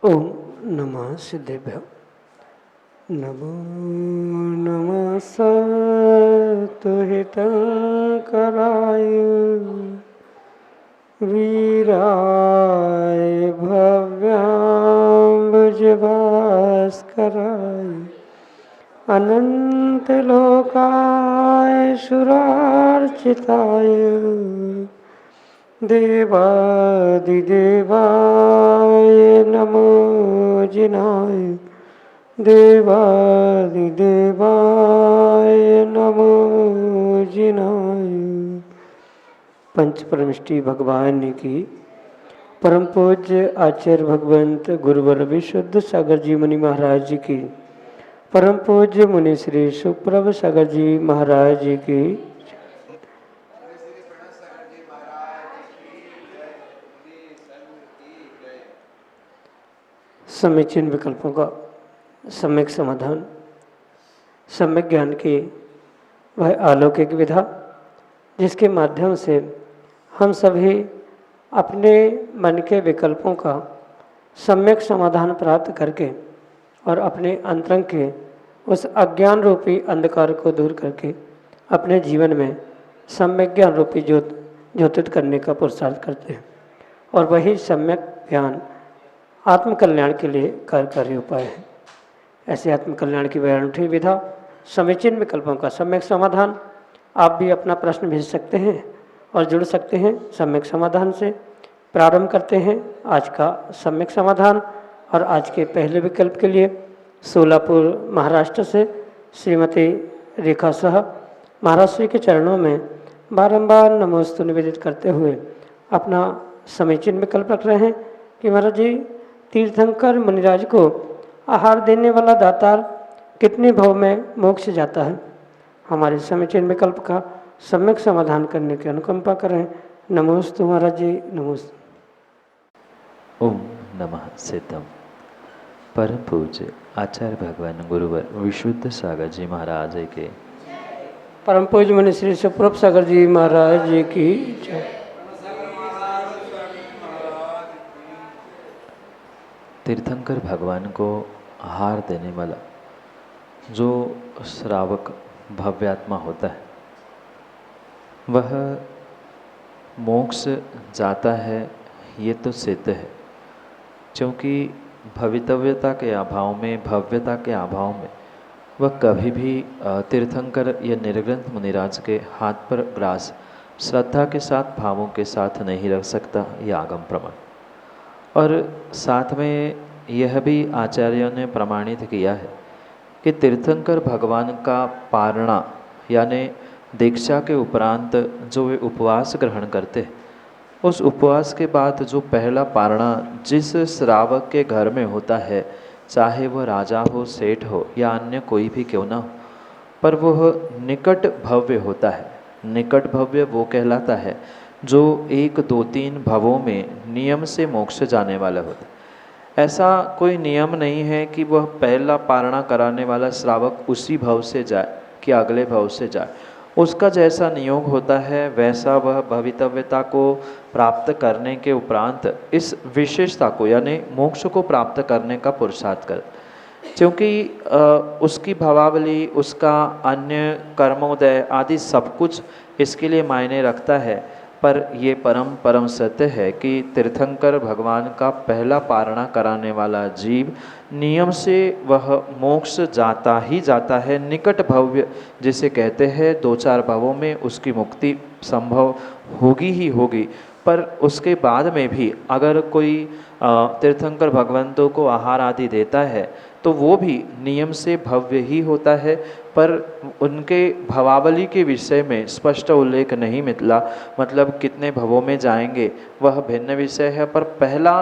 ओम नमः सिद्धेभ्यो। नमो नमः सत्तुहितंकराय वीराय भव्याम्बुजभास्कराय अनंतलोकाय सुरार्चिताय देवादिदेवाय नमो जिनाय देवादिदेवाय नमो जिनाय। पंच परमिष्टि भगवान की परम पूज्य आचार्य भगवंत गुरुवर विशुद्ध सागर जी मुनि महाराज जी की परम पूज्य मुनि श्री सुप्रभ सागर जी महाराज जी की समीचीन विकल्पों का सम्यक समाधान, सम्यक ज्ञान की वह अलौकिक विधा जिसके माध्यम से हम सभी अपने मन के विकल्पों का सम्यक समाधान प्राप्त करके और अपने अंतरंग के उस अज्ञान रूपी अंधकार को दूर करके अपने जीवन में सम्यक ज्ञान रूपी ज्योतित करने का पुरुषार्थ करते हैं। और वही सम्यक ज्ञान आत्मकल्याण के लिए कार्यकारी उपाय है। ऐसे आत्मकल्याण की वह अनूठी विधा समीचीन विकल्पों का सम्यक समाधान। आप भी अपना प्रश्न भेज सकते हैं और जुड़ सकते हैं सम्यक समाधान से। प्रारंभ करते हैं आज का सम्यक समाधान। और आज के पहले विकल्प के लिए सोलापुर महाराष्ट्र से श्रीमती रेखा शाह महाराज श्री के चरणों में बारंबार नमोस्तु निवेदित करते हुए अपना समीचीन विकल्प रख रहे हैं कि महाराज जी, तीर्थंकर मुनिराज को आहार देने वाला दातार कितने भाव में मोक्ष जाता है। हमारे समीचीन विकल्प का सम्यक समाधान करने की अनुकंपा करें। नमोस्तु महाराज जी, नमोस्तु। ओम नमः सिद्धम। परम पूज्य आचार्य भगवान गुरुवर विशुद्ध सागर जी महाराज के परम पूज्य मुनि श्री सुप्रभ सागर जी महाराज जी की जय। तीर्थंकर भगवान को आहार देने वाला जो श्रावक भव्यात्मा होता है वह मोक्ष जाता है, ये तो सिद्ध है। क्योंकि भवितव्यता के अभाव में, भव्यता के अभाव में वह कभी भी तीर्थंकर या निर्ग्रंथ मुनिराज के हाथ पर ग्रास श्रद्धा के साथ, भावों के साथ नहीं रख सकता, यह आगम प्रमाण। और साथ में यह भी आचार्यों ने प्रमाणित किया है कि तीर्थंकर भगवान का पारणा यानी दीक्षा के उपरांत जो वे उपवास ग्रहण करते हैं, उस उपवास के बाद जो पहला पारणा जिस श्रावक के घर में होता है, चाहे वह राजा हो, सेठ हो या अन्य कोई भी क्यों ना हो, पर वह निकट भव्य होता है। निकट भव्य वो कहलाता है जो 1, 2, 3 भवों में नियम से मोक्ष जाने वाला होता है। ऐसा कोई नियम नहीं है कि वह पहला पारणा कराने वाला श्रावक उसी भव से जाए कि अगले भव से जाए। उसका जैसा नियोग होता है वैसा वह भवितव्यता को प्राप्त करने के उपरांत इस विशेषता को यानी मोक्ष को प्राप्त करने का पुरुषार्थ कर, क्योंकि उसकी भावावली, उसका अन्य कर्मोदय आदि सब कुछ इसके लिए मायने रखता है। पर ये परम सत्य है कि तीर्थंकर भगवान का पहला पारणा कराने वाला जीव नियम से वह मोक्ष जाता ही जाता है। निकट भव्य जिसे कहते हैं, 2-4 भवों में उसकी मुक्ति संभव होगी ही होगी। पर उसके बाद में भी अगर कोई तीर्थंकर भगवंतों को आहार आदि देता है तो वो भी नियम से भव्य ही होता है, पर उनके भवावली के विषय में स्पष्ट उल्लेख नहीं मिला। मतलब कितने भवों में जाएंगे वह भिन्न विषय है, पर पहला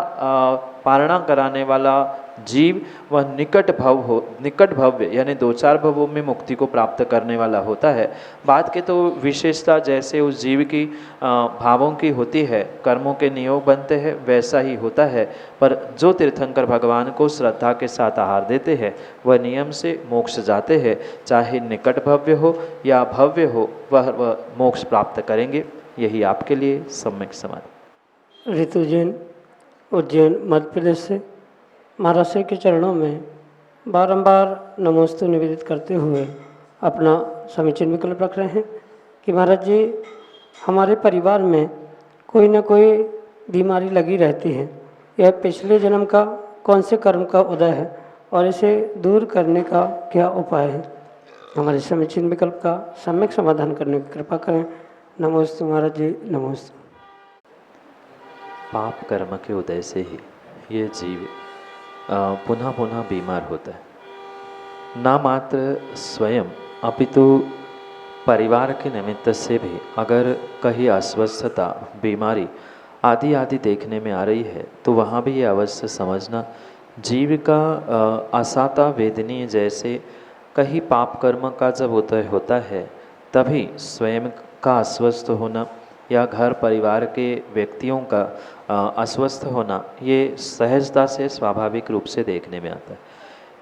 पारणा कराने वाला जीव वह निकट भव्य यानी 2-4 भवों में मुक्ति को प्राप्त करने वाला होता है। बात के तो विशेषता जैसे उस जीव की भावों की होती है, कर्मों के नियोग बनते हैं, वैसा ही होता है। पर जो तीर्थंकर भगवान को श्रद्धा के साथ आहार देते हैं वह नियम से मोक्ष जाते हैं, चाहे निकट भव्य हो या भव्य हो, वह मोक्ष प्राप्त करेंगे। यही आपके लिए सम्यक समाधि। ऋतु जैन उज्जैन मध्य प्रदेश से महाराज श्री के चरणों में बारंबार नमोस्तु निवेदित करते हुए अपना समीचीन विकल्प रख रहे हैं कि महाराज जी, हमारे परिवार में कोई ना कोई बीमारी लगी रहती है। यह पिछले जन्म का कौन से कर्म का उदय है और इसे दूर करने का क्या उपाय है? हमारे समीचीन विकल्प का सम्यक समाधान करने की कृपा करें। नमोस्तु महाराज जी, नमोस्तु। पाप कर्म के उदय से ही ये जीव पुनः पुनः बीमार होता है। ना मात्र स्वयं अपितु परिवार के निमित्त से भी अगर कहीं अस्वस्थता, बीमारी आदि देखने में आ रही है तो वहाँ भी ये अवश्य समझना, जीव का असाता वेदनीय जैसे कहीं पाप कर्म का जब उदय होता है तभी स्वयं का अस्वस्थ होना या घर परिवार के व्यक्तियों का अस्वस्थ होना, ये सहजता से स्वाभाविक रूप से देखने में आता है।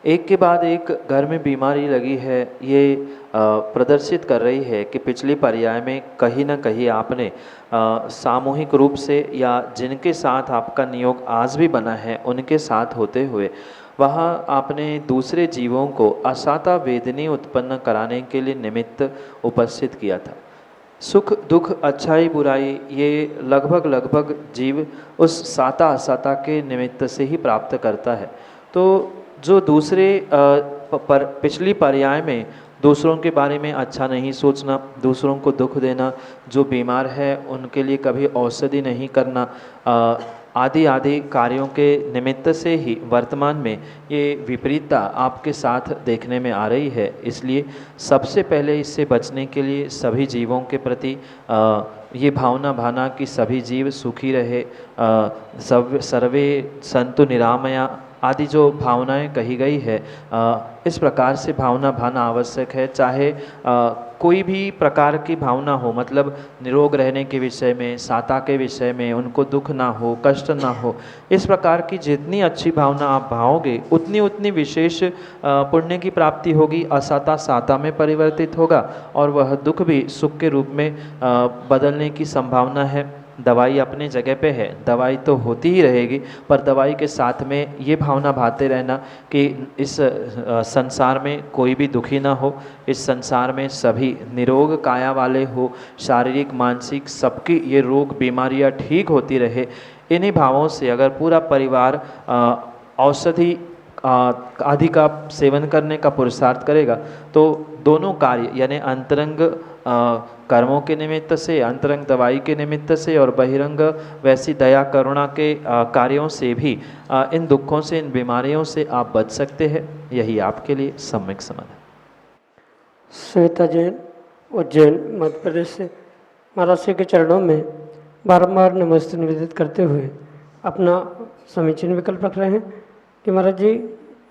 एक के बाद एक घर में बीमारी लगी है, ये प्रदर्शित कर रही है कि पिछली पर्याय में कहीं ना कहीं आपने सामूहिक रूप से या जिनके साथ आपका नियोग आज भी बना है उनके साथ होते हुए वहाँ आपने दूसरे जीवों को असाता वेदनी उत्पन्न कराने के लिए निमित्त उपस्थित किया था। सुख दुख अच्छाई बुराई ये लगभग जीव उस साता असाता के निमित्त से ही प्राप्त करता है। तो जो दूसरे पिछली पर्याय में दूसरों के बारे में अच्छा नहीं सोचना, दूसरों को दुख देना, जो बीमार है उनके लिए कभी औषधि नहीं करना, आदि कार्यों के निमित्त से ही वर्तमान में ये विपरीतता आपके साथ देखने में आ रही है। इसलिए सबसे पहले इससे बचने के लिए सभी जीवों के प्रति ये भावना भाना कि सभी जीव सुखी रहे, सर्वे संतु निरामया आदि जो भावनाएं कही गई है, इस प्रकार से भावना भाना आवश्यक है। चाहे कोई भी प्रकार की भावना हो, मतलब निरोग रहने के विषय में, साता के विषय में, उनको दुख ना हो, कष्ट ना हो, इस प्रकार की जितनी अच्छी भावना आप भाओगे उतनी विशेष पुण्य की प्राप्ति होगी, असाता साता में परिवर्तित होगा और वह दुख भी सुख के रूप में बदलने की संभावना है। दवाई अपनी जगह पे है, दवाई तो होती ही रहेगी, पर दवाई के साथ में ये भावना भाते रहना कि इस संसार में कोई भी दुखी ना हो, इस संसार में सभी निरोग काया वाले हो, शारीरिक मानसिक सबकी ये रोग बीमारियां ठीक होती रहे। इन्हीं भावों से अगर पूरा परिवार औषधि आदि का सेवन करने का पुरुषार्थ करेगा तो दोनों कार्य यानी अंतरंग कर्मों के निमित्त से, अंतरंग दवाई के निमित्त से और बहिरंग वैसी दया करुणा के कार्यों से भी इन दुखों से, इन बीमारियों से आप बच सकते हैं। यही आपके लिए सम्यक समाधान। श्वेता जैन उज्जैन मध्य प्रदेश से महाराज श्री के चरणों में बारंबार नमस्ते निवेदित करते हुए अपना समीचीन विकल्प रख रहे हैं कि महाराज जी,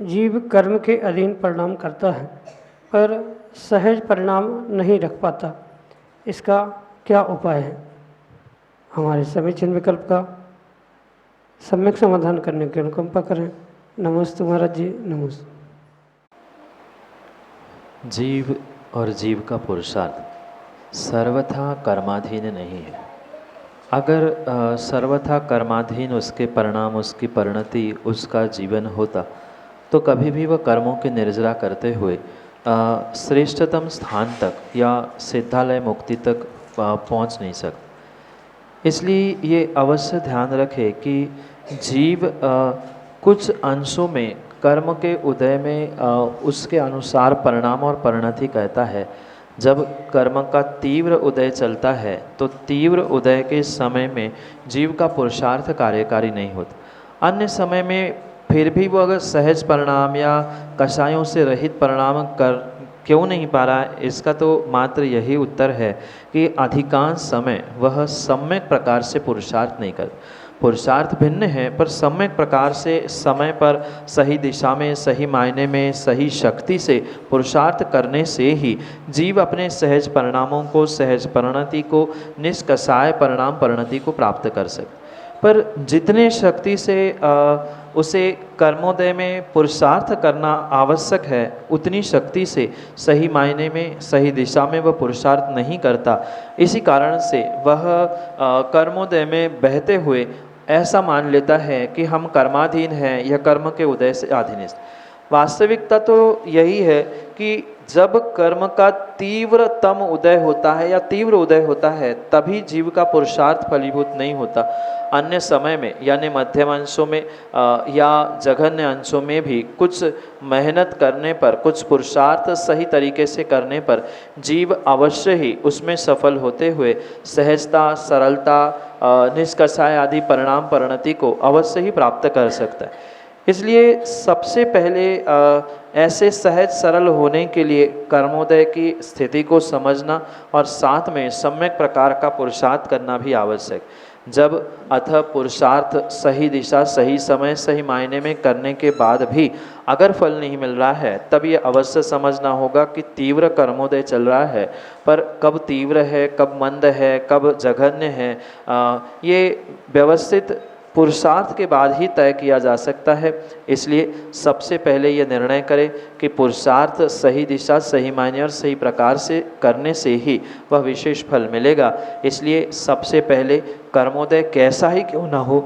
जीव कर्म के अधीन परिणाम करता है पर सहज परिणाम नहीं रख पाता, इसका क्या उपाय है? हमारे समीचीन विकल्प का सम्यक समाधान करने की अनुकंपा करें। नमस्ते महाराज जी, नमस्ते। जीव और जीव का पुरुषार्थ सर्वथा कर्माधीन नहीं है। अगर सर्वथा कर्माधीन उसके परिणाम, उसकी परिणति, उसका जीवन होता तो कभी भी वह कर्मों की निर्जरा करते हुए श्रेष्ठतम स्थान तक या सिद्धालय मुक्ति तक पहुंच नहीं सकता। इसलिए ये अवश्य ध्यान रखें कि जीव कुछ अंशों में कर्म के उदय में उसके अनुसार परिणाम और परिणति कहता है। जब कर्म का तीव्र उदय चलता है तो तीव्र उदय के समय में जीव का पुरुषार्थ कार्यकारी नहीं होता। अन्य समय में फिर भी वो अगर सहज परिणाम या कषायों से रहित परिणाम कर क्यों नहीं पा रहा है, इसका तो मात्र यही उत्तर है कि अधिकांश समय वह सम्यक प्रकार से पुरुषार्थ नहीं कर। पुरुषार्थ भिन्न है, पर सम्यक प्रकार से समय पर सही दिशा में, सही मायने में, सही शक्ति से पुरुषार्थ करने से ही जीव अपने सहज परिणामों को, सहज परिणति को, निष्कषाय परिणाम परिणति को प्राप्त कर सकते। पर जितने शक्ति से उसे कर्मोदय में पुरुषार्थ करना आवश्यक है, उतनी शक्ति से सही मायने में, सही दिशा में वह पुरुषार्थ नहीं करता। इसी कारण से वह कर्मोदय में बहते हुए ऐसा मान लेता है कि हम कर्माधीन हैं या कर्म के उदय से अधीनस्थ। वास्तविकता तो यही है कि जब कर्म का तीव्रतम उदय होता है या तीव्र उदय होता है, तभी जीव का पुरुषार्थ फलीभूत नहीं होता। अन्य समय में यानी मध्यम अंशों में या जघन्य अंशों में भी कुछ मेहनत करने पर, कुछ पुरुषार्थ सही तरीके से करने पर जीव अवश्य ही उसमें सफल होते हुए सहजता, सरलता, निष्कषाय आदि परिणाम परिणति को अवश्य ही प्राप्त कर सकता है। इसलिए सबसे पहले ऐसे सहज सरल होने के लिए कर्मोदय की स्थिति को समझना और साथ में सम्यक प्रकार का पुरुषार्थ करना भी आवश्यक। जब अतः पुरुषार्थ सही दिशा, सही समय, सही मायने में करने के बाद भी अगर फल नहीं मिल रहा है, तब ये अवश्य समझना होगा कि तीव्र कर्मोदय चल रहा है। पर कब तीव्र है, कब मंद है, कब जघन्य है, ये व्यवस्थित पुरुषार्थ के बाद ही तय किया जा सकता है। इसलिए सबसे पहले ये निर्णय करें कि पुरुषार्थ सही दिशा, सही मायने और सही प्रकार से करने से ही वह विशेष फल मिलेगा। इसलिए सबसे पहले कर्मोदय कैसा ही क्यों ना हो,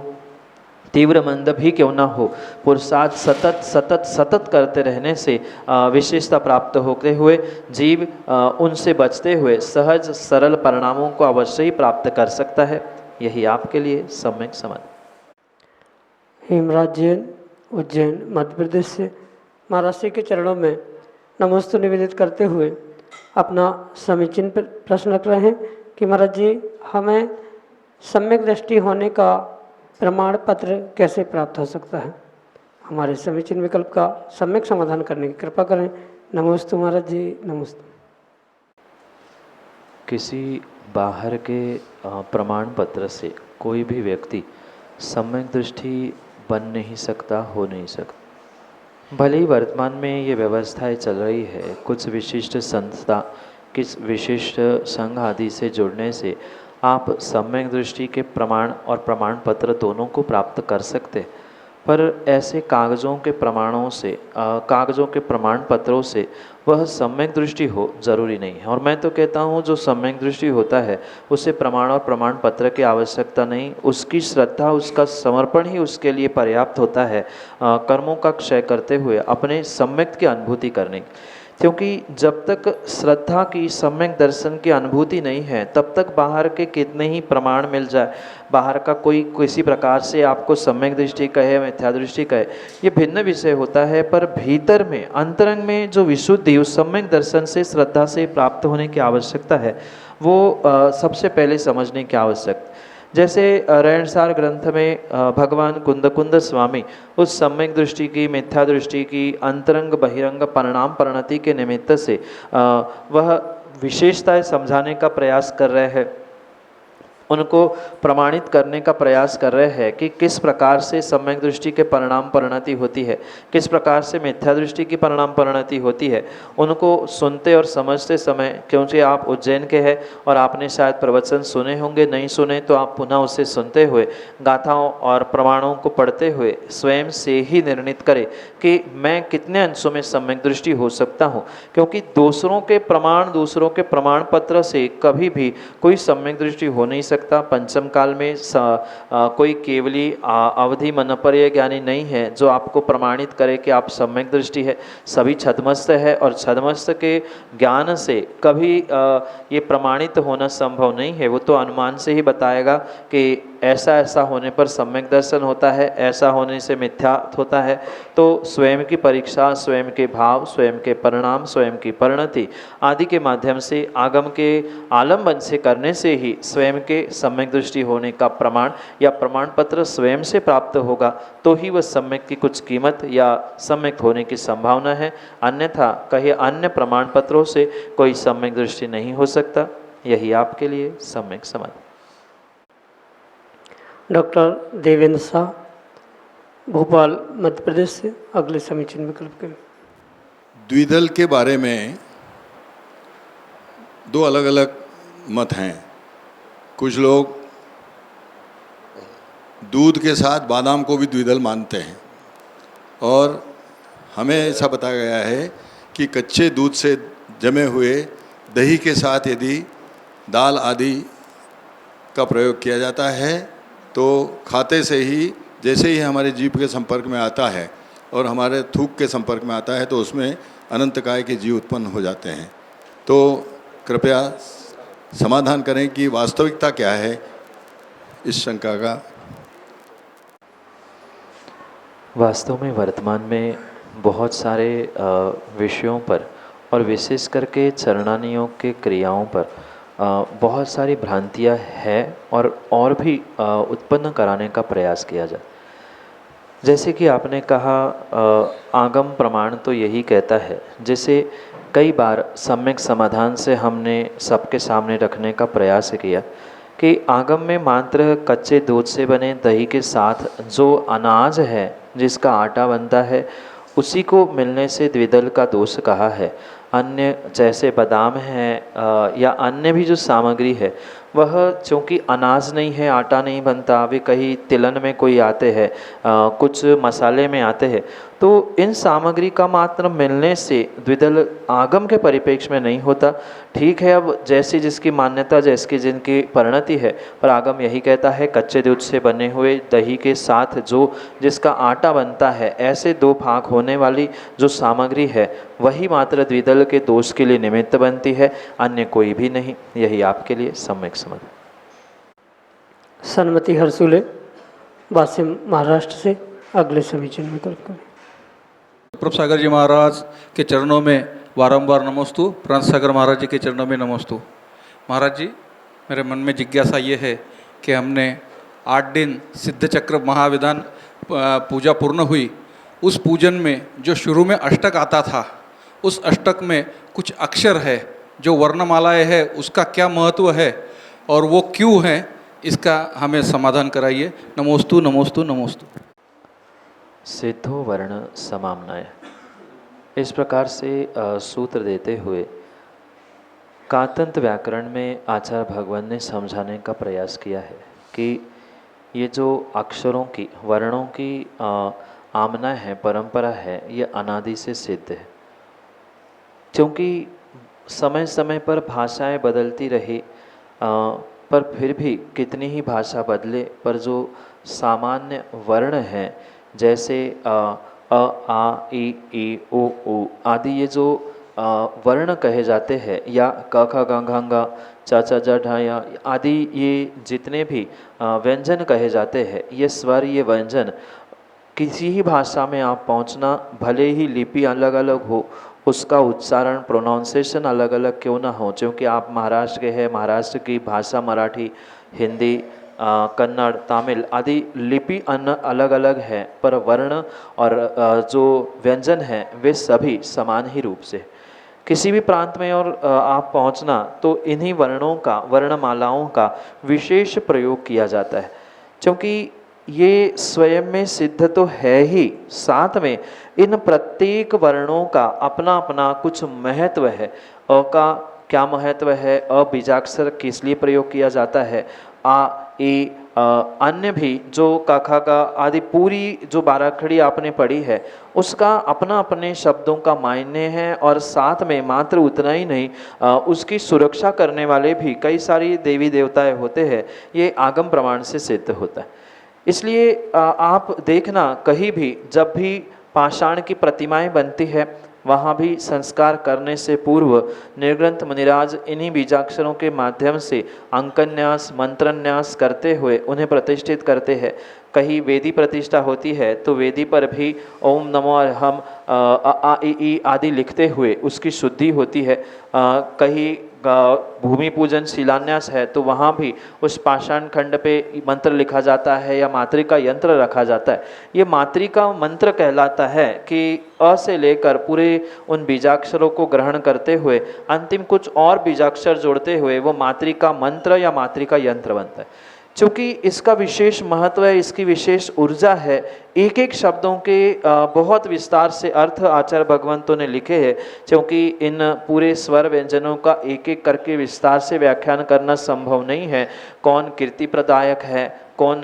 तीव्र मंद भी क्यों ना हो, पुरुषार्थ सतत सतत सतत करते रहने से विशेषता प्राप्त होते हुए जीव उनसे बचते हुए सहज सरल परिणामों को अवश्य ही प्राप्त कर सकता है। यही आपके लिए सम्यक समाधान। हेमराज जैन, उज्जैन, मध्य प्रदेश से महाराज जी के चरणों में नमोस्तु निवेदित करते हुए अपना समीचीन प्रश्न रख रहे हैं कि महाराज जी, हमें सम्यक दृष्टि होने का प्रमाण पत्र कैसे प्राप्त हो सकता है? हमारे समीचीन विकल्प का सम्यक समाधान करने की कृपा करें। नमोस्तु महाराज जी, नमोस्तु। किसी बाहर के प्रमाण पत्र से कोई भी व्यक्ति सम्यक दृष्टि बन नहीं सकता, हो नहीं सकता। भले ही वर्तमान में ये व्यवस्थाएं चल रही है, कुछ विशिष्ट संस्था, किस विशिष्ट संघ आदि से जुड़ने से आप सम्यक दृष्टि के प्रमाण और प्रमाण पत्र दोनों को प्राप्त कर सकते हैं। पर ऐसे कागज़ों के प्रमाणों से, कागज़ों के प्रमाण पत्रों से वह सम्यक दृष्टि हो ज़रूरी नहीं है। और मैं तो कहता हूँ जो सम्यक दृष्टि होता है उसे प्रमाण और प्रमाण पत्र की आवश्यकता नहीं, उसकी श्रद्धा, उसका समर्पण ही उसके लिए पर्याप्त होता है कर्मों का क्षय करते हुए अपने सम्यक की अनुभूति करने। क्योंकि जब तक श्रद्धा की, सम्यक दर्शन की अनुभूति नहीं है, तब तक बाहर के कितने ही प्रमाण मिल जाए, बाहर का कोई किसी प्रकार से आपको सम्यक दृष्टि कहे, मिथ्या दृष्टि कहे, ये भिन्न विषय होता है। पर भीतर में, अंतरंग में जो विशुद्धि उस सम्यक दर्शन से, श्रद्धा से प्राप्त होने की आवश्यकता है, वो सबसे पहले समझने की आवश्यकता। जैसे रहनसार ग्रंथ में भगवान कुंद स्वामी उस सम्यक दृष्टि की, मिथ्या दृष्टि की, अंतरंग बहिरंग परिणाम परिणति के निमित्त से वह विशेषताएं समझाने का प्रयास कर रहे हैं, उनको प्रमाणित करने का प्रयास कर रहे हैं कि किस प्रकार से सम्यक दृष्टि के परिणाम परिणति होती है, किस प्रकार से मिथ्या दृष्टि की परिणाम परिणति होती है। उनको सुनते और समझते समय, क्योंकि आप उज्जैन के हैं और आपने शायद प्रवचन सुने होंगे, नहीं सुने तो आप पुनः उसे सुनते हुए, गाथाओं और प्रमाणों को पढ़ते हुए स्वयं से ही निर्णित करें कि मैं कितने अंशों में सम्यक दृष्टि हो सकता हूँ। क्योंकि दूसरों के प्रमाण, दूसरों के प्रमाण पत्र से कभी भी कोई सम्यक दृष्टि हो नहीं सकता। पंचम काल में कोई केवली अवधि मनपर्य ज्ञानी नहीं है जो आपको प्रमाणित करे कि आप सम्यक दृष्टि है। सभी छद्मस्त है और छद्मस्त के ज्ञान से कभी ये प्रमाणित होना संभव नहीं है। वो तो अनुमान से ही बताएगा कि ऐसा ऐसा होने पर सम्यक दर्शन होता है, ऐसा होने से मिथ्या होता है, तो स्वयं की परीक्षा, स्वयं के भाव, स्वयं के परिणाम, स्वयं की परिणति आदि के माध्यम से आगम के आलम्बन से करने से ही स्वयं के सम्यक दृष्टि होने का प्रमाण या प्रमाण पत्र स्वयं से प्राप्त होगा, तो ही वह सम्यक की कुछ कीमत या सम्यक होने की संभावना है। अन्यथा कहीं अन्य प्रमाण पत्रों से कोई सम्यक दृष्टि नहीं हो सकता। यही आपके लिए सम्यक समाधि। डॉक्टर देवेंद्र शाह, भोपाल, मध्य प्रदेश से अगले समीचीन विकल्प के। द्विदल के बारे में दो अलग अलग मत हैं। कुछ लोग दूध के साथ बादाम को भी द्विदल मानते हैं, और हमें ऐसा बताया गया है कि कच्चे दूध से जमे हुए दही के साथ यदि दाल आदि का प्रयोग किया जाता है तो खाते से ही, जैसे ही हमारे जीभ के संपर्क में आता है और हमारे थूक के संपर्क में आता है, तो उसमें अनंतकाय के जीव उत्पन्न हो जाते हैं। तो कृपया समाधान करें कि वास्तविकता क्या है इस शंका का। वास्तव में वर्तमान में बहुत सारे विषयों पर और विशेष करके चरणानियों के क्रियाओं पर बहुत सारी भ्रांतियाँ हैं और भी उत्पन्न कराने का प्रयास किया जाए। जैसे कि आपने कहा, आगम प्रमाण तो यही कहता है, जैसे कई बार सम्यक समाधान से हमने सबके सामने रखने का प्रयास किया कि आगम में मात्र कच्चे दूध से बने दही के साथ जो अनाज है, जिसका आटा बनता है, उसी को मिलने से द्विदल का दोष कहा है। अन्य जैसे बादाम है या अन्य भी जो सामग्री है, वह चूँकि अनाज नहीं है, आटा नहीं बनता, वे कहीं तिलन में कोई आते हैं, कुछ मसाले में आते हैं, तो इन सामग्री का मात्र मिलने से द्विदल आगम के परिप्रेक्ष्य में नहीं होता। ठीक है, अब जैसी जिसकी मान्यता, जैसी जिनकी परिणति है, पर आगम यही कहता है कच्चे दूध से बने हुए दही के साथ जो जिसका आटा बनता है, ऐसे दो भाग होने वाली जो सामग्री है, वही मात्र द्विदल के दोष के लिए निमित्त बनती है, अन्य कोई भी नहीं। यही आपके लिए सम्यक समाधि। सन्मति हरसुले, वासिम, महाराष्ट्र से अगले समीचीन विकल्प के। प्रभ सागर जी महाराज के चरणों में बारंबार नमोस्तु, प्रांत सागर महाराज जी के चरणों में नमोस्तु। महाराज जी, मेरे मन में जिज्ञासा ये है कि हमने 8 दिन सिद्ध चक्र महाविधान पूजा पूर्ण हुई, उस पूजन में जो शुरू में अष्टक आता था, उस अष्टक में कुछ अक्षर है जो वर्णमालाएँ है, उसका क्या महत्व है और वो क्यों है, इसका हमें समाधान कराइए। नमोस्तु नमोस्तु नमोस्तु। सिद्धो वर्ण समाम्नाय, इस प्रकार से सूत्र देते हुए कातंत व्याकरण में आचार्य भगवान ने समझाने का प्रयास किया है कि ये जो अक्षरों की, वर्णों की आमना है, परंपरा है, ये अनादि से सिद्ध है। क्योंकि समय समय पर भाषाएं बदलती रही, पर फिर भी कितनी ही भाषा बदले, पर जो सामान्य वर्ण हैं, जैसे अ, आ, ई, ओ, ऊ आदि ये जो वर्ण कहे जाते हैं, या क ख ग घ ङ च च ज ढ य आदि ये जितने भी व्यंजन कहे जाते हैं, ये स्वर, ये व्यंजन किसी ही भाषा में आप पहुंचना, भले ही लिपि अलग अलग हो, उसका उच्चारण, प्रोनाउंसिएशन अलग अलग क्यों ना हो, क्योंकि आप महाराष्ट्र के हैं, महाराष्ट्र की भाषा मराठी, हिंदी, कन्नड़, तमिल आदि लिपि अलग अलग है, पर वर्ण और जो व्यंजन हैं वे सभी समान ही रूप से। किसी भी प्रांत में और आप पहुंचना तो इन्हीं वर्णों का, वर्णमालाओं का विशेष प्रयोग किया जाता है, क्योंकि ये स्वयं में सिद्ध तो है ही, साथ में इन प्रत्येक वर्णों का अपना अपना कुछ महत्व है। अ का क्या महत्व है, अ बीजाक्षर किस लिए प्रयोग किया जाता है, आ, ई, अन्य भी जो क ख ग आदि पूरी जो बाराखड़ी आपने पढ़ी है, उसका अपना अपने शब्दों का मायने है, और साथ में मात्र उतना ही नहीं, उसकी सुरक्षा करने वाले भी कई सारी देवी देवताएं होते हैं। ये आगम प्रमाण से सिद्ध होता है। इसलिए आप देखना, कहीं भी जब भी पाषाण की प्रतिमाएं बनती है, वहाँ भी संस्कार करने से पूर्व निर्ग्रंथ मुनिराज इन्हीं बीजाक्षरों के माध्यम से अंकन्यास मंत्रन्यास करते हुए उन्हें प्रतिष्ठित करते हैं। कहीं वेदी प्रतिष्ठा होती है तो वेदी पर भी ओम नमो अरहम आ इ ई आदि लिखते हुए उसकी शुद्धि होती है। कहीं भूमि पूजन शिलान्यास है तो वहाँ भी उस पाषाण खंड पे मंत्र लिखा जाता है या मातृका यंत्र रखा जाता है। ये मातृका मंत्र कहलाता है कि अ से लेकर पूरे उन बीजाक्षरों को ग्रहण करते हुए अंतिम कुछ और बीजाक्षर जोड़ते हुए वो मातृका मंत्र या मातृका यंत्र बनता है। चूँकि इसका विशेष महत्व है, इसकी विशेष ऊर्जा है, एक एक शब्दों के बहुत विस्तार से अर्थ आचार्य भगवंतों ने लिखे हैं। क्योंकि इन पूरे स्वर व्यंजनों का एक एक करके विस्तार से व्याख्यान करना संभव नहीं है। कौन कीर्ति प्रदायक है, कौन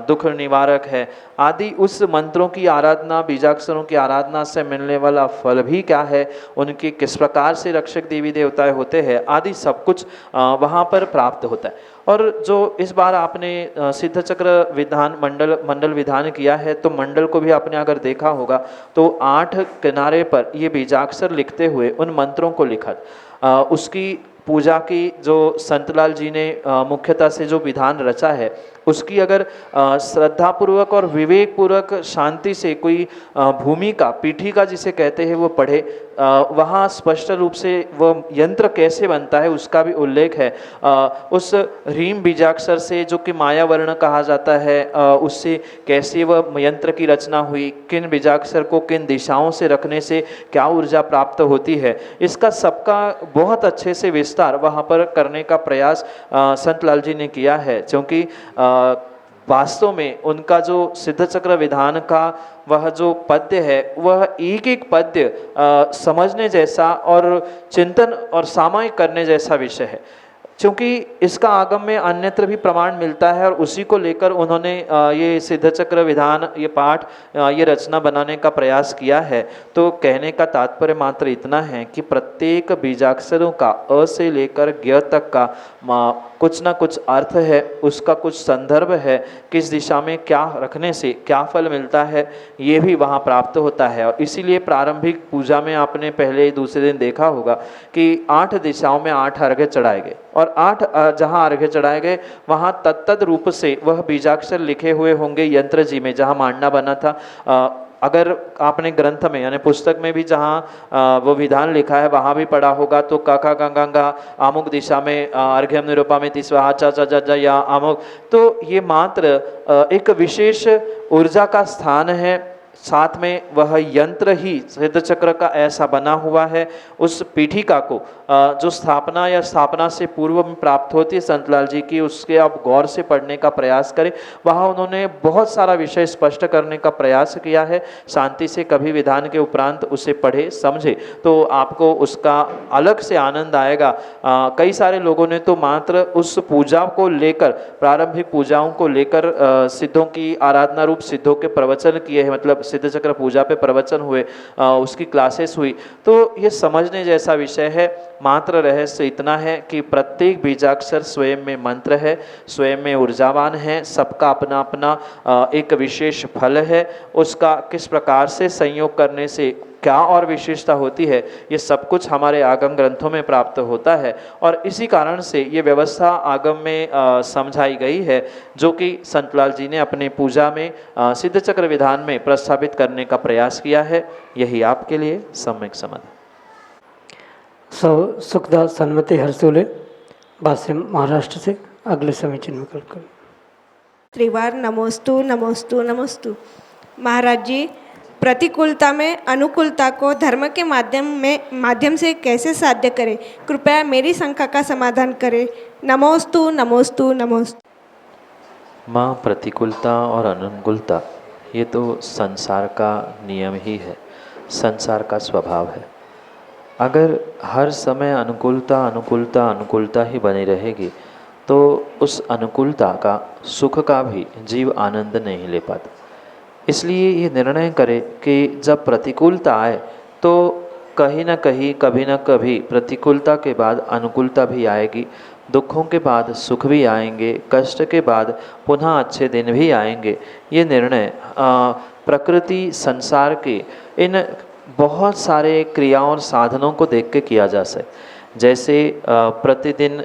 दुख निवारक है आदि, उस मंत्रों की आराधना बीजाक्षरों की आराधना से मिलने वाला फल भी क्या है, उनके किस प्रकार से रक्षक देवी देवताएं होते हैं आदि सब कुछ वहाँ पर प्राप्त होता है। और जो इस बार आपने सिद्ध चक्र विधान मंडल विधान किया है तो मंडल को भी आपने अगर देखा होगा तो 8 किनारे पर ये बीजाक्षर लिखते हुए उन मंत्रों को लिखा। उसकी पूजा की जो संतलाल जी ने मुख्यतः से जो विधान रचा है उसकी अगर श्रद्धापूर्वक और विवेकपूर्वक शांति से कोई भूमिका पीठिका जिसे कहते हैं वो पढ़े, वहाँ स्पष्ट रूप से वह यंत्र कैसे बनता है उसका भी उल्लेख है। उस ह्रीम बीजाक्षर से जो कि माया वर्ण कहा जाता है उससे कैसे वह यंत्र की रचना हुई, किन बीजाक्षर को किन दिशाओं से रखने से क्या ऊर्जा प्राप्त होती है, इसका सबका बहुत अच्छे से विस्तार वहाँ पर करने का प्रयास संत लाल जी ने किया है। क्योंकि वास्तव में उनका जो सिद्ध चक्र विधान का वह जो पद्य है वह एक एक पद्य समझने जैसा और चिंतन और सामायिक करने जैसा विषय है। क्योंकि इसका आगम में अन्यत्र भी प्रमाण मिलता है और उसी को लेकर उन्होंने ये सिद्ध चक्र विधान ये पाठ ये रचना बनाने का प्रयास किया है। तो कहने का तात्पर्य मात्र इतना है कि प्रत्येक बीजाक्षरों का अ से लेकर ज्ञ तक का कुछ ना कुछ अर्थ है, उसका कुछ संदर्भ है, किस दिशा में क्या रखने से क्या फल मिलता है ये भी वहाँ प्राप्त होता है। और इसीलिए प्रारंभिक पूजा में आपने पहले दूसरे दिन देखा होगा कि 8 दिशाओं में 8 अर्घ्य चढ़ाए गए और 8 जहाँ अर्घ्य चढ़ाए गए वहाँ तत्त रूप से वह बीजाक्षर लिखे हुए होंगे यंत्र जी में जहाँ मांडना बना था। अगर आपने ग्रंथ में यानी पुस्तक में भी जहाँ वो विधान लिखा है वहाँ भी पढ़ा होगा तो काका गंगा आमुक दिशा में अर्घ्यम निरूपामिति स्वाहा चा चा चा या आमुक, तो ये मात्र एक विशेष ऊर्जा का स्थान है। साथ में वह यंत्र ही सिद्ध चक्र का ऐसा बना हुआ है। उस पीठिका को जो स्थापना या स्थापना से पूर्व में प्राप्त होती है संतलाल जी की, उसके आप गौर से पढ़ने का प्रयास करें। वहाँ उन्होंने बहुत सारा विषय स्पष्ट करने का प्रयास किया है। शांति से कभी विधान के उपरांत उसे पढ़े समझे तो आपको उसका अलग से आनंद आएगा। कई सारे लोगों ने तो मात्र उस पूजा को लेकर प्रारंभिक पूजाओं को लेकर सिद्धों की आराधना रूप सिद्धों के प्रवचन किए हैं, मतलब सिद्ध चक्र पूजा पे प्रवचन हुए, उसकी क्लासेस हुई। तो ये समझने जैसा विषय है। मात्र रहस्य इतना है कि प्रत्येक बीजाक्षर स्वयं में मंत्र है, स्वयं में ऊर्जावान है, सबका अपना अपना एक विशेष फल है। उसका किस प्रकार से संयोग करने से क्या और विशेषता होती है ये सब कुछ हमारे आगम ग्रंथों में प्राप्त होता है। और इसी कारण से ये व्यवस्था आगम में समझाई गई है जो कि संतलाल जी ने अपने पूजा में सिद्ध चक्र विधान में प्रस्थापित करने का प्रयास किया है। यही आपके लिए सम्यक समाधान। सुखदास सन्मति हरसोले बासिम महाराष्ट्र से अगले समीचीन में कल त्रिवार नमोस्तु नमोस्तु नमोस्तु। महाराज जी, प्रतिकूलता में अनुकूलता को धर्म के माध्यम से कैसे साध्य करें, कृपया मेरी शंका का समाधान करें। नमोस्तु नमोस्तु नमोस्तु। माँ, प्रतिकूलता और अनुकूलता ये तो संसार का नियम ही है, संसार का स्वभाव है। अगर हर समय अनुकूलता अनुकूलता अनुकूलता ही बनी रहेगी तो उस अनुकूलता का सुख का भी जीव आनंद नहीं ले पाता। इसलिए ये निर्णय करे कि जब प्रतिकूलता आए तो कहीं ना कहीं कभी ना कभी प्रतिकूलता के बाद अनुकूलता भी आएगी, दुखों के बाद सुख भी आएंगे, कष्ट के बाद पुनः अच्छे दिन भी आएंगे। ये निर्णय प्रकृति संसार के इन बहुत सारे क्रियाओं और साधनों को देख के किया जा सके। जैसे प्रतिदिन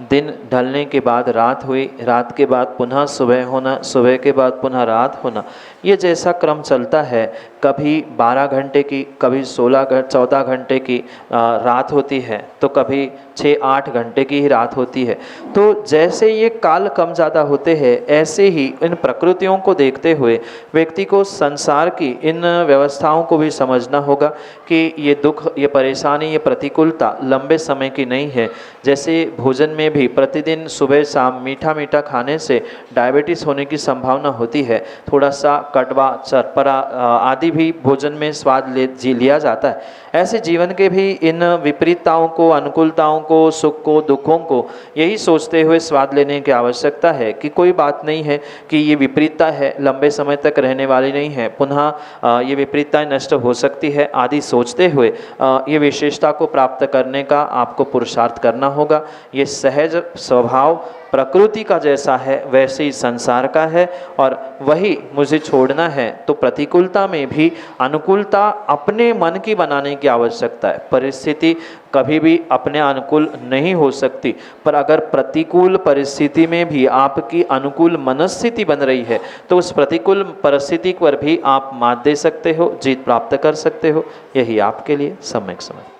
दिन ढलने के बाद रात हुई, रात के बाद पुनः सुबह होना, सुबह के बाद पुनः रात होना, ये जैसा क्रम चलता है, कभी 12 घंटे की, कभी 14 घंटे की रात होती है, तो कभी 6-8 घंटे की ही रात होती है। तो जैसे ये काल कम ज़्यादा होते हैं, ऐसे ही इन प्रकृतियों को देखते हुए व्यक्ति को संसार की इन व्यवस्थाओं को भी समझना होगा कि ये दुख, ये परेशानी, ये प्रतिकूलता लंबे समय की नहीं है। जैसे भोजन में भी प्रतिदिन सुबह शाम मीठा मीठा खाने से डायबिटीज़ होने की संभावना होती है। थोड़ा सा कड़वा, चरपरा आदि भी भोजन में स्वाद लिया जाता है। ऐसे जीवन के भी इन विपरीतताओं को, अनुकूलताओं को, सुख को, दुखों को यही सोचते हुए स्वाद लेने की आवश्यकता है कि कोई बात नहीं है कि ये विपरीतता है, लंबे समय तक रहने वाली नहीं है, पुनः ये विपरीतताएं नष्ट हो सकती है आदि सोचते हुए ये विशेषता को प्राप्त करने का आपको पुरुषार्थ करना होगा। ये सहज स्वभाव प्रकृति का जैसा है वैसे ही संसार का है, और वही मुझे छोड़ना है। तो प्रतिकूलता में भी अनुकूलता अपने मन की बनाने की आवश्यकता है। परिस्थिति कभी भी अपने अनुकूल नहीं हो सकती, पर अगर प्रतिकूल परिस्थिति में भी आपकी अनुकूल मनस्थिति बन रही है तो उस प्रतिकूल परिस्थिति पर भी आप मात दे सकते हो, जीत प्राप्त कर सकते हो। यही आपके लिए सम्यक समझ।